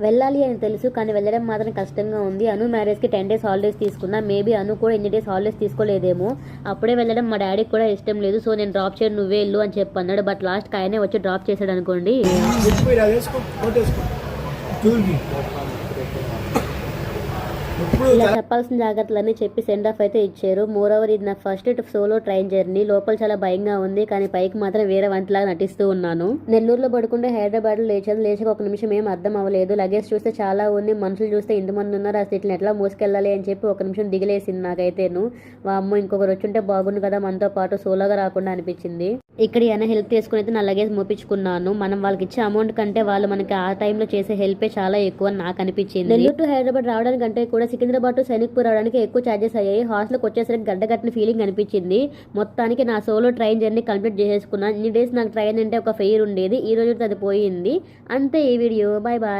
వెళ్ళాలి అని తెలుసు, కానీ వెళ్ళడం మాత్రం కష్టంగా ఉంది. అను మ్యారేజ్కి 10 days హాలిడేస్ తీసుకున్నా. మేబీ అను కూడా ఎన్ని డేస్ హాలిడేస్ తీసుకోలేదేమో. అప్పుడే వెళ్ళడం మా డాడీకి కూడా ఇష్టం లేదు. సో నేను డ్రాప్ చేయను, నువ్వే వెళ్ళు అని చెప్పి అన్నాడు. బట్ లాస్ట్కి ఆయనే వచ్చి డ్రాప్ చేశాడు అనుకోండి. ఇలా చెప్పాల్సిన జాగ్రత్తలన్నీ చెప్పి సెండ్ ఆఫ్ అయితే ఇచ్చారు. మోర్ ఓవర్ ఇది నా ఫస్ట్ సోలో ట్రైన్ జర్నీ. లోపల చాలా భయంగా ఉంది, కానీ పైకి మాత్రం వేరే వంటలాగా నటిస్తూ ఉన్నాను. నెల్లూరులో పడుకుంటే హైదరాబాద్లో లేచాను. లేచాక ఒక నిమిషం ఏం అర్థం అవ్వలేదు. లగేజ్ చూస్తే చాలా ఉంది, మనుషులు చూస్తే ఇంతమంది ఉన్నారు. అసలు ఇట్లా ఎట్లా మోసుకెళ్ళాలి అని చెప్పి ఒక నిమిషం దిగిలేసింది నాకైతేను. అమ్మో ఇంకొకరు వచ్చుంటే బాగుండు కదా మనతో పాటు, సోలోగా రాకుండా అనిపించింది. ఇక్కడ ఏమైనా హెల్ప్ చేసుకుని అయితే నా లగేజ్ మోపించుకున్నాను. మనం వాళ్ళకి ఇచ్చే అమౌంట్ కంటే వాళ్ళు మనకి ఆ టైంలో చేసే హెల్పే చాలా ఎక్కువ నాకు అనిపించింది. నెల్లూరు టు హైదరాబాద్ రావడానికంటే కూడా సికింద్రాబాద్ టు సైనిక్పూర్ రావడానికి ఎక్కువ ఛార్జెస్ అయ్యాయి. హాస్టల్కి వచ్చేసరికి గడ్డగట్టిన ఫీలింగ్ అనిపించింది. మొత్తానికి నా సోలో ట్రైన్ జర్నీ కంప్లీట్ చేసేసుకున్నాను. ఇన్ని డేస్ నాకు ట్రైన్ అంటే ఒక ఫెయిర్ ఉండేది, ఈ రోజు అది పోయింది. అంతే ఈ వీడియో. Bye bye.